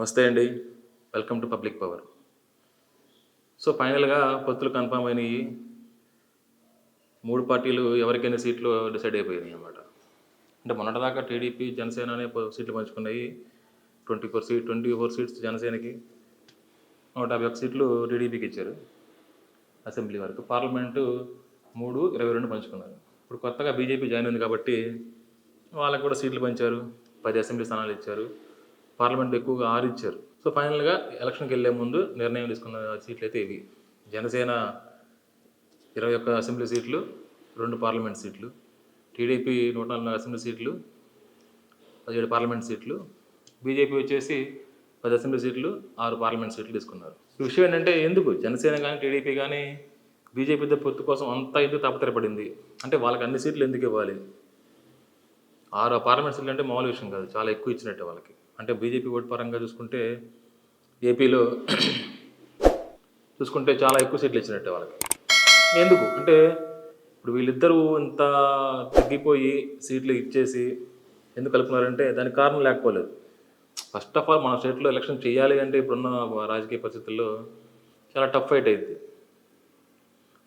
నమస్తే అండి. Welcome to public power. So ఫైనల్‌గా పొత్తులు కన్ఫర్మ్ అయినాయి. 3 పార్టీలు ఎవరికైనా సీట్లు డిసైడ్ అయిపోయినాయి అన్నమాట. అంటే మొన్నటిదాకా టీడీపీ, జనసేననే సీట్లు పంచుకున్నాయి. 24 సీట్స్ జనసేనకి, 151 సీట్లు టీడీపీకి ఇచ్చారు అసెంబ్లీ వరకు. పార్లమెంటు 3, 22 పంచుకున్నారు. ఇప్పుడు కొత్తగా బీజేపీ జాయిన్ అయింది కాబట్టి వాళ్ళకి కూడా సీట్లు పంచారు. 10 అసెంబ్లీ స్థానాలు ఇచ్చారు. పార్లమెంట్ ఎక్కువగా 6 ఇచ్చారు. సో ఫైనల్గా ఎలక్షన్కి వెళ్ళే ముందు నిర్ణయం తీసుకున్న సీట్లు అయితే ఇవి. జనసేన 21 అసెంబ్లీ సీట్లు, 2 పార్లమెంట్ సీట్లు. టీడీపీ 104 అసెంబ్లీ సీట్లు, 17 పార్లమెంట్ సీట్లు. బీజేపీ వచ్చేసి 10 అసెంబ్లీ సీట్లు, 6 పార్లమెంట్ సీట్లు తీసుకున్నారు. ఈ విషయం ఏంటంటే ఎందుకు జనసేన కానీ టీడీపీ కానీ బీజేపీతో పొత్తు కోసం అంతా ఎందుకు తప్పతరపడింది అంటే వాళ్ళకి అన్ని సీట్లు ఎందుకు ఇవ్వాలి? 6 పార్లమెంట్ సీట్లు అంటే మామూలు విషయం కాదు, చాలా ఎక్కువ ఇచ్చినట్టే వాళ్ళకి. అంటే బీజేపీ ఓటు పరంగా చూసుకుంటే ఏపీలో చూసుకుంటే చాలా ఎక్కువ సీట్లు ఇచ్చినట్టే వాళ్ళకి. ఎందుకు అంటే ఇప్పుడు వీళ్ళిద్దరూ ఇంత తగ్గిపోయి సీట్లు ఇచ్చేసి ఎందుకు కలుపుతున్నారంటే దానికి కారణం లేకపోలేదు. ఫస్ట్ ఆఫ్ ఆల్ మన స్టేట్లో ఎలక్షన్ చేయాలి అంటే ఇప్పుడున్న రాజకీయ పరిస్థితుల్లో చాలా టఫ్ ఫైట్ అయింది.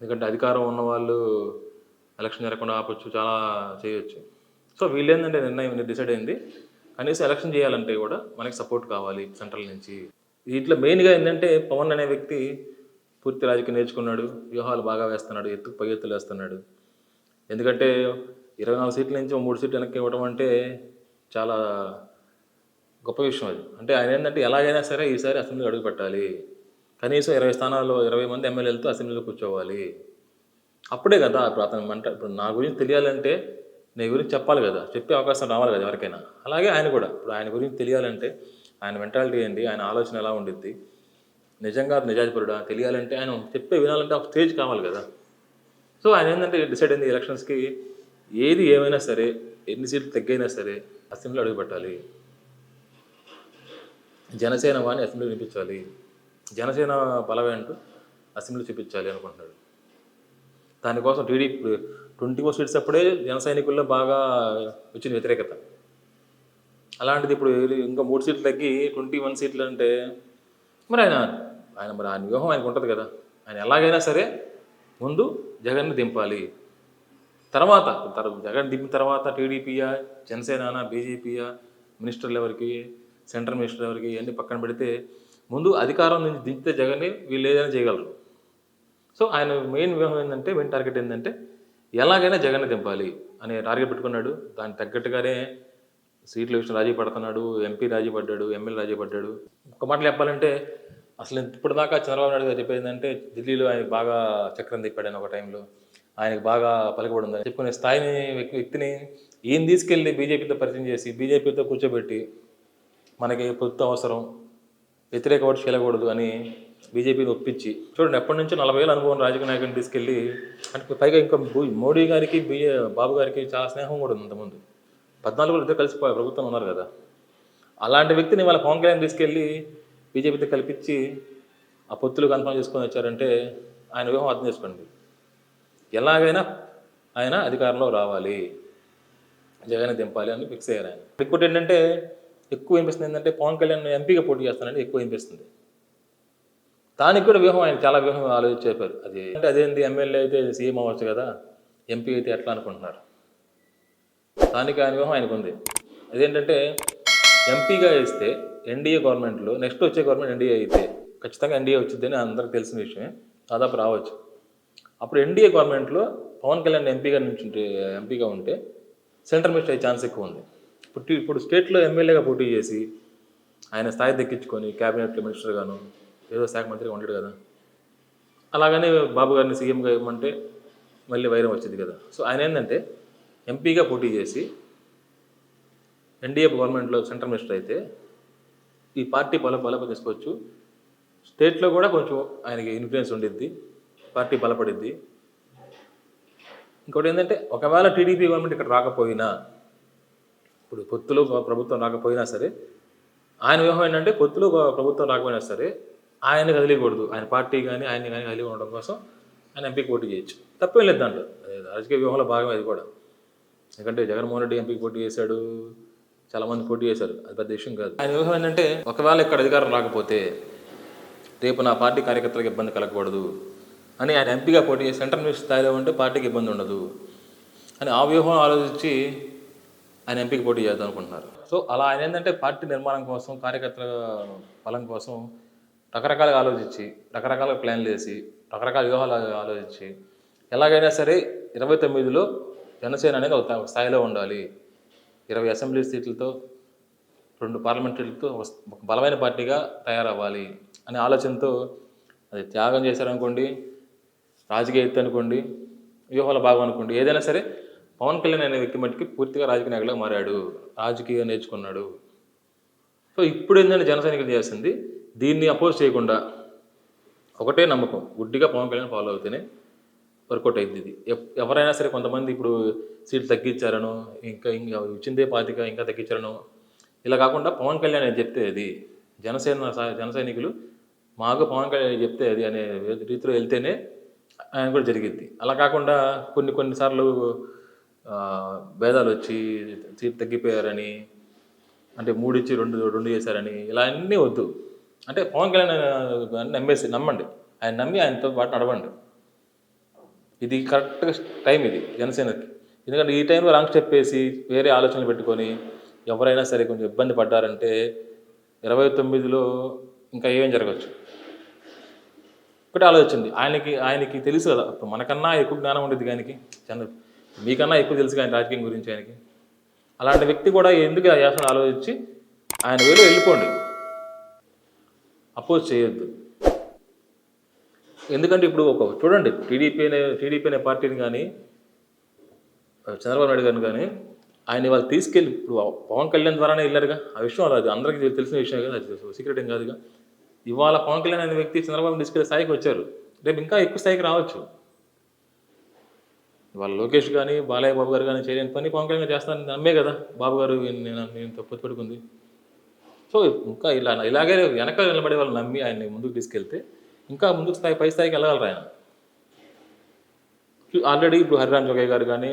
ఎందుకంటే అధికారం ఉన్న వాళ్ళు ఎలక్షన్ జరగకుండా ఆపొచ్చు, చాలా చేయొచ్చు. సో వీళ్ళు ఏంటంటే నిర్ణయం డిసైడ్ అయింది, కనీసం ఎలక్షన్ చేయాలంటే కూడా మనకి సపోర్ట్ కావాలి సెంట్రల్ నుంచి. దీంట్లో మెయిన్గా ఏంటంటే పవన్ అనే వ్యక్తి పూర్తి రాజకీయం నేర్చుకున్నాడు, వ్యూహాలు బాగా వేస్తున్నాడు, పై ఎత్తులు వేస్తున్నాడు. ఎందుకంటే 24 సీట్ల నుంచి 3 సీట్లు వెనక్కి ఇవ్వడం అంటే చాలా గొప్ప విషయం అది. అంటే ఆయన ఏంటంటే ఎలాగైనా సరే ఈసారి అసెంబ్లీలో అడుగు పెట్టాలి, కనీసం 20 స్థానాల్లో 20 మంది ఎమ్మెల్యేలతో అసెంబ్లీలో కూర్చోవాలి. అప్పుడే కదా ఇప్పుడు అతను ఇప్పుడు నా గురించి తెలియాలంటే నీ గురించి చెప్పాలి కదా, చెప్పే అవకాశం రావాలి కదా ఎవరికైనా. అలాగే ఆయన కూడా ఇప్పుడు ఆయన గురించి తెలియాలంటే ఆయన మెంటాలిటీ ఏంటి, ఆయన ఆలోచన ఎలా ఉండిద్ది, నిజంగా నిజాయితీపరుడా తెలియాలంటే ఆయన చెప్పే వినాలంటే ఒక స్టేజ్ కావాలి కదా. సో ఆయన ఏంటంటే డిసైడ్ అయింది ఎలక్షన్స్కి ఏది ఏమైనా సరే, ఎన్ని సీట్లు తగ్గైనా సరే అసెంబ్లీలో అడుగుపెట్టాలి, జనసేన వాడిని అసెంబ్లీలో వినిపించాలి, జనసేన బలమేంటో అసెంబ్లీ చూపించాలి అనుకుంటున్నాడు. దానికోసం టీడీపీ 24 సీట్స్ అప్పుడే జన సైనికుల్లో బాగా వచ్చిన వ్యతిరేకత. అలాంటిది ఇప్పుడు ఇంకా 3 సీట్లు తగ్గి 21 సీట్లు అంటే మరి ఆయన వ్యూహం ఆయనకు ఉంటుంది కదా. ఆయన ఎలాగైనా సరే ముందు జగన్ని దింపాలి, తర్వాత జగన్ దింపిన తర్వాత టీడీపీయా, జనసేన, బీజేపీయా, మినిస్టర్లు ఎవరికి, సెంట్రల్ మినిస్టర్ ఎవరికి ఇవన్నీ పక్కన పెడితే ముందు అధికారం నుంచి దింపితే జగన్ని వీళ్ళు ఏదైనా చేయగలరు. సో ఆయన మెయిన్ వ్యూహం ఏంటంటే, మెయిన్ టార్గెట్ ఏంటంటే ఎలాగైనా జగన్ని దింపాలి అనే టార్గెట్ పెట్టుకున్నాడు. దానికి తగ్గట్టుగానే సీట్ల విషయం రాజీ పడుతున్నాడు, ఎంపీ రాజీ పడ్డాడు, ఎమ్మెల్యే రాజీ పడ్డాడు. ఒక మాటలు చెప్పాలంటే అసలు ఇప్పటిదాకా చంద్రబాబు నాయుడు గారు చెప్పేది ఏంటంటే ఢిల్లీలో ఆయన బాగా చక్రం తిప్పాడని ఒక టైంలో, ఆయనకు బాగా పలుకుబడి ఉందని చెప్పుకునే స్థాయిని వ్యక్తిని ఈయన తీసుకెళ్ళి బీజేపీతో పరిచయం చేసి బీజేపీతో కూర్చోబెట్టి మనకి పొత్తు అవసరం, వ్యతిరేక ఓటు చేయకూడదు అని బీజేపీని ఒప్పించి చూడండి, ఎప్పటి నుంచో 40 ఏళ్ళ అనుభవం రాజకీయ నాయకుని తీసుకెళ్ళి, అంటే పైగా ఇంకా మోడీ గారికి బాబు గారికి చాలా స్నేహం కూడా ఉంది. అంతకుముందు 14 ఇద్దరు కలిసి ప్రభుత్వం ఉన్నారు కదా. అలాంటి వ్యక్తిని వాళ్ళ పవన్ కళ్యాణ్ తీసుకెళ్ళి బీజేపీతో కల్పించి ఆ పొత్తులు కన్ఫర్మ్ చేసుకొని వచ్చారంటే ఆయన వ్యూహం అర్థం చేసుకోండి. ఎలాగైనా ఆయన అధికారంలో రావాలి, జగన్ దింపాలి అని ఫిక్స్ అయ్యారు ఆయన. ఇంకోటి ఏంటంటే ఎక్కువ వినిపిస్తుంది ఏంటంటే పవన్ కళ్యాణ్ ఎంపీగా పోటీ చేస్తానని ఎక్కువ వినిపిస్తుంది. దానికి కూడా వ్యూహం ఆయన చాలా వ్యూహం ఆలోచించి చెప్పారు. అది అంటే అదేంటి, ఎమ్మెల్యే అయితే సీఎం అవ్వచ్చు కదా, ఎంపీ అయితే ఎట్లా అనుకుంటున్నారు. దానికి ఆయన వ్యూహం ఆయనకు ఉంది. అదేంటంటే ఎంపీగా వేస్తే ఎన్డీఏ గవర్నమెంట్లో నెక్స్ట్ వచ్చే గవర్నమెంట్ ఎన్డీఏ అయితే ఖచ్చితంగా ఎన్డీఏ వచ్చిందని అందరికి తెలిసిన విషయమే, దాదాపు రావచ్చు. అప్పుడు ఎన్డీఏ గవర్నమెంట్లో పవన్ కళ్యాణ్ ఎంపీగా ఉంటే సెంట్రల్ మినిస్టర్ అయ్యే ఛాన్స్ ఎక్కువ ఉంది. ఇప్పుడు స్టేట్లో ఎమ్మెల్యేగా పోటీ చేసి ఆయన స్థాయి దక్కించుకొని క్యాబినెట్లో మినిస్టర్గాను ఏదో శాఖ మంత్రిగా ఉండడు కదా. అలాగనే బాబు గారిని సీఎంగా ఇవ్వమంటే మళ్ళీ వైరం వచ్చింది కదా. సో ఆయన ఏంటంటే ఎంపీగా పోటీ చేసి ఎన్డీఏ గవర్నమెంట్లో సెంట్రల్ మినిస్టర్ అయితే ఈ పార్టీ బలప తీసుకోవచ్చు, స్టేట్లో కూడా కొంచెం ఆయనకి ఇన్ఫ్లుయెన్స్ ఉండిద్ది, పార్టీ బలపడిద్ది. ఇంకోటి ఏంటంటే ఒకవేళ టీడీపీ గవర్నమెంట్ ఇక్కడ రాకపోయినా, ఇప్పుడు పొత్తులో ప్రభుత్వం రాకపోయినా సరే ఆయన వ్యూహం ఏంటంటే పొత్తులో ప్రభుత్వం రాకపోయినా సరే ఆయన కదిలికూడదు, ఆయన పార్టీ కానీ ఆయన్ని కానీ కలిగి ఉండడం కోసం ఆయన ఎంపీకి పోటీ చేయొచ్చు, తప్పేం లేదు దాంట్లో. రాజకీయ వ్యూహంలో భాగం అది కూడా. ఎందుకంటే జగన్మోహన్ రెడ్డి ఎంపీకి పోటీ చేశాడు, చాలామంది పోటీ చేశారు, అది పెద్ద విషయం కాదు. ఆయన వ్యూహం ఏంటంటే ఒకవేళ ఇక్కడ అధికారం రాకపోతే రేపు నా పార్టీ కార్యకర్తలకు ఇబ్బంది కలగకూడదు అని ఆయన ఎంపీగా పోటీ చేసి సెంట్రల్ స్థాయిలో ఉంటే పార్టీకి ఇబ్బంది ఉండదు అని ఆ వ్యూహం ఆలోచించి ఆయన ఎంపీకి పోటీ చేద్దాం అనుకుంటున్నారు. సో అలా ఆయన ఏంటంటే పార్టీ నిర్మాణం కోసం, కార్యకర్తల బలం కోసం రకరకాలుగా ఆలోచించి, రకరకాల ప్లాన్లు వేసి, రకరకాల వ్యూహాలు ఆలోచించి ఎలాగైనా సరే 29లో జనసేన అనేది ఒక స్థాయిలో ఉండాలి, 20 అసెంబ్లీ సీట్లతో 2 పార్లమెంట్ సీట్లతో ఒక బలమైన పార్టీగా తయారవ్వాలి అనే ఆలోచనతో అది త్యాగం చేశారనుకోండి, రాజకీయ ఎత్తు అనుకోండి, వ్యూహాల భాగం అనుకోండి, ఏదైనా సరే పవన్ కళ్యాణ్ అనే వ్యక్తి మట్టికి పూర్తిగా రాజకీయ నాయకుడిగా మారాడు, రాజకీయం నేర్చుకున్నాడు. సో ఇప్పుడు ఏంటంటే జన సైనికులు చేస్తుంది దీన్ని అపోజ్ చేయకుండా ఒకటే నమ్మకం, గుడ్డిగా పవన్ కళ్యాణ్ ఫాలో అవుతేనే వర్కౌట్ అయింది. ఇది ఎవరైనా సరే కొంతమంది ఇప్పుడు సీట్లు తగ్గించారనో, ఇంకా ఇచ్చిందే పాతిక ఇంకా తగ్గించారనో ఇలా కాకుండా పవన్ కళ్యాణ్ అని చెప్తే అది జన సైనికులు మాకు పవన్ కళ్యాణ్ చెప్తే అది అనే రీతిలో వెళ్తేనే ఆయన కూడా జరిగింది. అలా కాకుండా కొన్నిసార్లు భేదాలు వచ్చి సీట్ తగ్గిపోయారని, అంటే 3 ఇచ్చి 2 చేశారని ఇలా అన్నీ వద్దు. అంటే పవన్ కళ్యాణ్ నమ్మండి, ఆయన నమ్మి ఆయనతో పాటు నడవండి. ఇది కరెక్ట్గా టైం ఇది జనసేనకి. ఎందుకంటే ఈ టైంలో రాంగ్ స్టెప్ వేసి వేరే ఆలోచనలు పెట్టుకొని ఎవరైనా సరే కొంచెం ఇబ్బంది పడ్డారంటే 29లో ఇంకా ఏమేం జరగచ్చు. ఒకటే ఆలోచించింది, ఆయనకి తెలుసు కదా, మనకన్నా ఎక్కువ జ్ఞానం ఉండేది ఆయనకి, మీకన్నా ఎక్కువ తెలుసు ఆయన రాజకీయం గురించి ఆయనకి. అలాంటి వ్యక్తి కూడా ఎందుకు చేస్తాను ఆలోచించి ఆయన వేలో వెళ్ళిపోండి, అపోజ్ చేయొద్దు. ఎందుకంటే ఇప్పుడు చూడండి టీడీపీ అనే పార్టీని కానీ చంద్రబాబు నాయుడు గారిని కానీ ఆయన వాళ్ళు తీసుకెళ్ళి ఇప్పుడు పవన్ కళ్యాణ్ ద్వారానే వెళ్ళారుగా. ఆ విషయం అది అందరికీ తెలిసిన విషయం కదా, అది సీక్రెట్ ఏం కాదుగా. ఇవాళ పవన్ కళ్యాణ్ అనే వ్యక్తి చంద్రబాబుని తీసుకెళ్ళే స్థాయికి వచ్చారు, రేపు ఇంకా ఎక్కువ స్థాయికి రావచ్చు. ఇవాళ లోకేష్ కానీ బాలయ్య బాబు గారు కానీ చేయలేని పని పవన్ కళ్యాణ్ చేస్తానని నమ్మే కదా బాబు గారు నేను తప్పు పెట్టుకుంది. సో ఇంకా ఇలాగే వెనక నిలబడే వాళ్ళు నమ్మి ఆయన్ని ముందుకు తీసుకెళ్తే ఇంకా ముందుకు పై స్థాయికి వెళ్ళగలరు ఆయన. ఆల్రెడీ ఇప్పుడు హరిరామ్ జోగయ్య గారు కానీ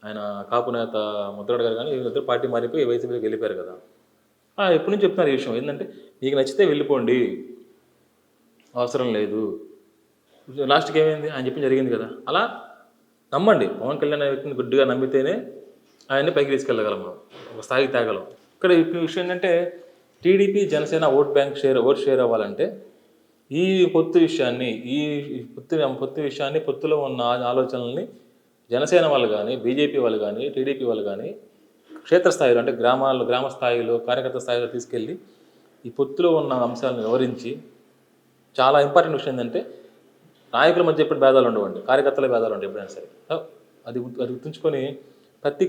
ఆయన కాపు నేత ముద్రగడ గారు కానీ ఇద్దరు పార్టీ మారిపోయి వైసీపీకి వెళ్ళిపోయారు కదా. ఎప్పటి నుంచి చెప్తున్నారు ఈ విషయం ఏంటంటే మీకు నచ్చితే వెళ్ళిపోండి, అవసరం లేదు. లాస్ట్కి ఏమైంది, ఆయన చెప్పింది జరిగింది కదా. అలా నమ్మండి, పవన్ కళ్యాణ్ అనే వ్యక్తిని గుడ్డిగా నమ్మితేనే ఆయన్ని పైకి తీసుకెళ్ళగలం, మనం ఒక స్థాయికి తేగలం. ఇక్కడ ఇప్పుడు విషయం ఏంటంటే టీడీపీ జనసేన ఓట్ షేర్ అవ్వాలంటే ఈ పొత్తు విషయాన్ని పొత్తులో ఉన్న ఆలోచనల్ని జనసేన వాళ్ళు కానీ, బీజేపీ వాళ్ళు కానీ, టీడీపీ వాళ్ళు కానీ క్షేత్రస్థాయిలో అంటే గ్రామ స్థాయిలో, కార్యకర్త స్థాయిలో తీసుకెళ్ళి ఈ పొత్తులో ఉన్న అంశాలను వివరించి, చాలా ఇంపార్టెంట్ విషయం ఏంటంటే నాయకుల మధ్య ఎప్పుడు భేదాలు ఉండవండి, కార్యకర్తల భేదాలు ఉంటాయి ఎప్పుడైనా సరే. అది గుర్తుంచుకొని ప్రతి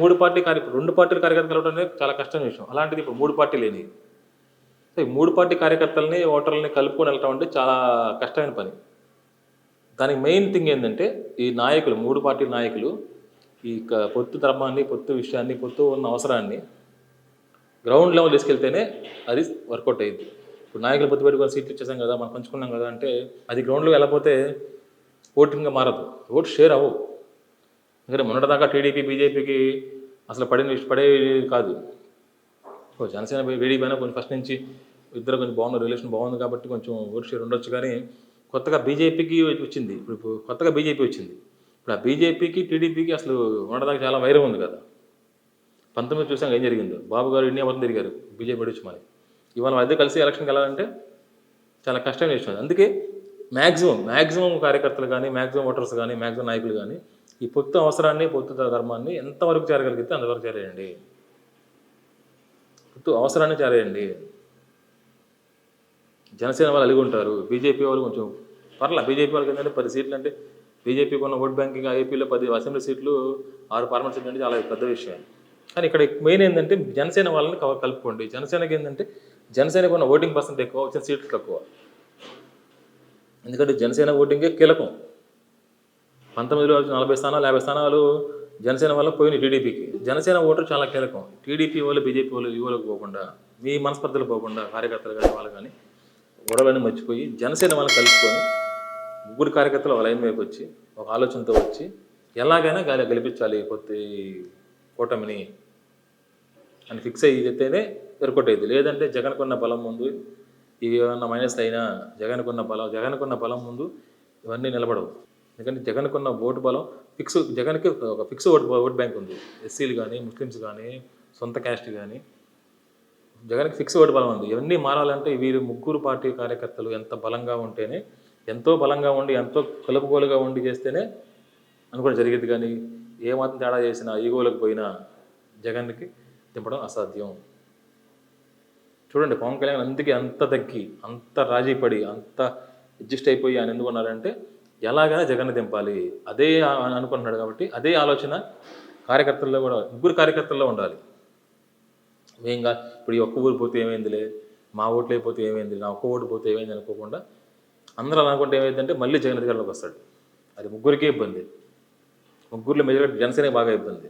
3 పార్టీ 2 పార్టీల కార్యకర్తలు ఉండడం చాలా కష్టమైన విషయం. అలాంటిది ఇప్పుడు 3 పార్టీలు లేని, సో ఈ 3 పార్టీ కార్యకర్తలని ఓటర్లని కలుపుకొని వెళ్ళటం అంటే చాలా కష్టమైన పని. దానికి మెయిన్ థింగ్ ఏంటంటే ఈ నాయకులు 3 పార్టీల నాయకులు ఈ పొత్తు ధర్మాన్ని, పొత్తు విషయాన్ని, పొత్తు ఉన్న అవసరాన్ని గ్రౌండ్ లెవెల్ తీసుకెళ్తేనే అది వర్కౌట్ అయ్యింది. ఇప్పుడు నాయకులు పొత్తు పెట్టుకొని సీట్లు ఇచ్చేసాం కదా, మనం పంచుకున్నాం కదా అంటే అది గ్రౌండ్లో వెళ్ళకపోతే ఓటింగ్గా మారదు, ఓటు షేర్ అవ్వవు. ఎందుకంటే మొన్నటిదాకా టీడీపీ బీజేపీకి అసలు పడేది కాదు. జనసేన టీడీపీ అయినా కొంచెం ఫస్ట్ నుంచి ఇద్దరు కొంచెం బాగున్న రిలేషన్ బాగుంది కాబట్టి కొంచెం ఓటు షేర్ ఉండొచ్చు. కానీ కొత్తగా బీజేపీకి వచ్చింది, ఇప్పుడు కొత్తగా బీజేపీ వచ్చింది. ఇప్పుడు ఆ బీజేపీకి టీడీపీకి అసలు మొన్నటిదాకా చాలా వైరం ఉంది కదా. 19 చూసాం ఏం జరిగిందో, బాబు గారు ఇండియా మొత్తం తిరిగారు బీజేపీ వచ్చి. మరి ఇవాళ మధ్య కలిసి ఎలక్షన్కి వెళ్ళాలంటే చాలా కష్టమైన విషయం. అందుకే మ్యాక్సిమం కార్యకర్తలు కానీ, మ్యాక్సిమం ఓటర్స్ కానీ, మ్యాక్సిమం నాయకులు కానీ ఈ పొత్తు అవసరాన్ని, పొత్తు ధర్మాన్ని ఎంతవరకు చేరగలిగితే అంతవరకు చేరేయండి, పొత్తు అవసరాన్ని చేరేయండి. జనసేన వాళ్ళు అలిగి ఉంటారు, బీజేపీ వాళ్ళు కొంచెం బీజేపీ వాళ్ళకి ఏంటంటే 10 సీట్లు అంటే బీజేపీకి ఉన్న ఓట్ బ్యాంకింగ్, ఏపీలో 10 అసెంబ్లీ సీట్లు, 6 పార్లమెంట్ సీట్లు అంటే చాలా పెద్ద విషయం. కానీ ఇక్కడ మెయిన్ ఏంటంటే జనసేన వాళ్ళని కలుపుకోండి. జనసేనకి ఏంటంటే జనసేనకు ఉన్న ఓటింగ్ పర్సెంట్ ఎక్కువ, వచ్చిన సీట్లు తక్కువ. ఎందుకంటే జనసేన ఓటింగే కీలకం. 19లో 40 స్థానాలు 50 స్థానాలు జనసేన వల్ల పోయినాయి టీడీపీకి. జనసేన ఓటర్ చాలా కీలకం. టీడీపీ వాళ్ళు, బీజేపీ వాళ్ళు ఇవ్వలకు పోకుండా, మీ మనస్పర్ధలు పోకుండా, కార్యకర్తలు కానీ వాళ్ళు కానీ గొడవలని మర్చిపోయి జనసేన వాళ్ళని కలుపుకొని 3 కార్యకర్తలు ఒక లైన్ వైపు వచ్చి ఒక ఆలోచనతో వచ్చి ఎలాగైనా గెలిపించాలి కొత్త కూటమిని అని ఫిక్స్ అయితేనే వర్కౌట్ అయ్యింది. లేదంటే జగన్కున్న బలం ముందు ఇవి ఏమన్నా మైనస్ అయినా జగన్కున్న బలం ముందు ఇవన్నీ నిలబడవు. ఎందుకంటే జగన్కున్న ఓటు బలం జగన్కి ఒక ఫిక్స్ ఓట్ బ్యాంక్ ఉంది. ఎస్సీలు కానీ, ముస్లిమ్స్ కానీ, సొంత క్యాస్ట్ కానీ జగన్కి ఫిక్స్ ఓటు బలం ఉంది. ఇవన్నీ మారాలంటే వీరు ముగ్గురు పార్టీ కార్యకర్తలు ఎంతో బలంగా ఉండి ఎంతో కలుపుగోలుగా ఉండి చేస్తేనే అనుకోవడం జరిగింది. కానీ ఏమాత్రం తేడా చేసినా ఈగోలకు పోయినా జగన్కి దింపడం అసాధ్యం. చూడండి పవన్ కళ్యాణ్ అందుకే అంత తగ్గి అంత రాజీ పడి అంత అడ్జస్ట్ అయిపోయి ఆయన ఎందుకున్నారంటే ఎలాగైనా జగన్ దింపాలి అదే అనుకుంటున్నాడు. కాబట్టి అదే ఆలోచన కార్యకర్తల్లో కూడా ముగ్గురు కార్యకర్తల్లో ఉండాలి. మెయిన్గా ఇప్పుడు ఈ ఒక్క ఊరు పోతే ఏమైందిలే, మా ఓట్లు అయిపోతే ఏమైంది, నా ఒక్క ఓటు పోతే ఏమైంది అనుకోకుండా అందరూ అలా అనుకుంటే ఏమైందంటే మళ్ళీ జగన్ అధికారంలోకి వస్తాడు. అది ముగ్గురికే ఇబ్బంది. ముగ్గురులో మెజారిటీ జనసేన బాగా ఇబ్బంది.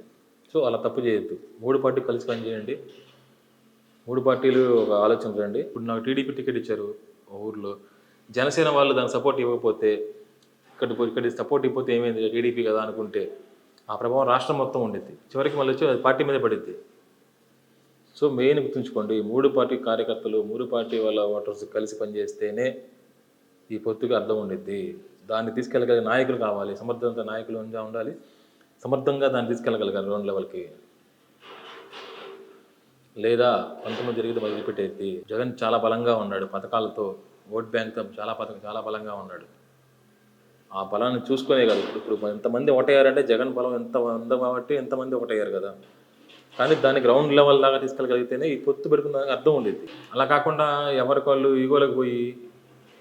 సో అలా తప్పు చేయొద్దు. మూడు పార్టీలు కలిసి పనిచేయండి. మూడు పార్టీలు ఒక ఆలోచించండి. ఇప్పుడు నాకు టీడీపీ టికెట్ ఇచ్చారు ఊర్లో, జనసేన వాళ్ళు దానికి సపోర్ట్ ఇవ్వకపోతే ఇక్కడ సపోర్ట్ ఇవ్వకపోతే ఏమైంది టీడీపీ కదా అనుకుంటే ఆ ప్రభావం రాష్ట్రం మొత్తం ఉండిద్ది. చివరికి మళ్ళీ వచ్చి పార్టీ మీద పడిద్ది. సో మెయిన్ గుర్తుంచుకోండి, మూడు పార్టీ కార్యకర్తలు మూడు పార్టీ వాళ్ళ ఓటర్స్ కలిసి పనిచేస్తేనే ఈ పొత్తుకి అర్థం ఉండిద్ది. దాన్ని తీసుకెళ్ళగలిగే నాయకులు కావాలి, సమర్థవంత నాయకులు ఉండాలి, సమర్థంగా దాన్ని తీసుకెళ్ళగలగాలి గ్రౌండ్ లెవెల్కి. లేదా పంతొమ్మిది జరిగితే వదిలిపెట్టేది. జగన్ చాలా బలంగా ఉన్నాడు పథకాలతో, ఓట్ బ్యాంక్తో చాలా బలంగా ఉన్నాడు. ఆ బలాన్ని చూసుకునే కదా ఇప్పుడు ఎంతమంది ఒకటయ్యారంటే జగన్ బలం ఎంత ఉంది కాబట్టి ఎంతమంది ఒకటయ్యారు కదా. కానీ దాన్ని గ్రౌండ్ లెవెల్ దాకా తీసుకెళ్ళగలిగితేనే ఈ పొత్తు పెట్టుకున్న అర్థం ఉండేది. అలా కాకుండా ఎవరికి వాళ్ళు ఈగోలకు పోయి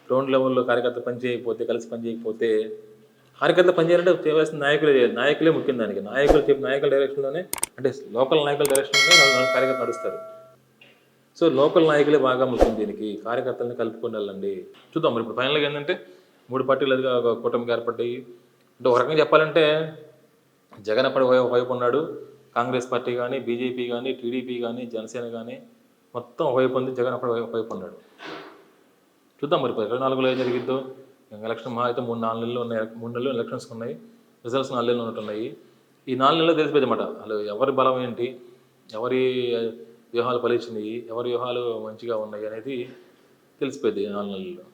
గ్రౌండ్ లెవెల్లో కార్యకర్త కలిసి పని చేయకపోతే కార్యకర్త పనిచేయాలంటే చేయవలసిన నాయకులే ముఖ్యం. దానికి నాయకుల డైరెక్షన్లోనే, అంటే లోకల్ నాయకుల డైరెక్షన్లోనే కార్యకర్త నడుస్తారు. సో లోకల్ నాయకులే బాగా ముఖ్యం. దీనికి కార్యకర్తలని కలుపుకొని వెళ్ళండి. చూద్దాం మరి ఇప్పుడు ఫైనల్గా ఏంటంటే మూడు పార్టీలు అదిగా ఒక కూటమికి ఏర్పడ్డాయి. అంటే ఒక రకంగా చెప్పాలంటే జగన్ అప్పటి వైపు ఉన్నాడు, కాంగ్రెస్ పార్టీ కానీ, బీజేపీ కానీ, టీడీపీ కానీ, జనసేన కానీ మొత్తం వైపు ఉంది, జగన్ అప్పటి వైపు ఉన్నాడు. చూద్దాం మరి 24లో ఏం జరిగిద్దో. ఎలక్షన్ అయితే 3-4 నెలలు ఉన్నాయి, 3 నెలలు ఎలక్షన్స్ ఉన్నాయి, రిజల్ట్స్ 4 నెలలు ఉంటున్నాయి. ఈ 4 నెలలు తెలిసిపోయింది అన్నమాట. అసలు ఎవరి బలం ఏంటి, ఎవరి వ్యూహాలు ఫలించినాయి, ఎవరి వ్యూహాలు మంచిగా ఉన్నాయి అనేది తెలిసిపోయింది ఈ 4 నెలల్లో.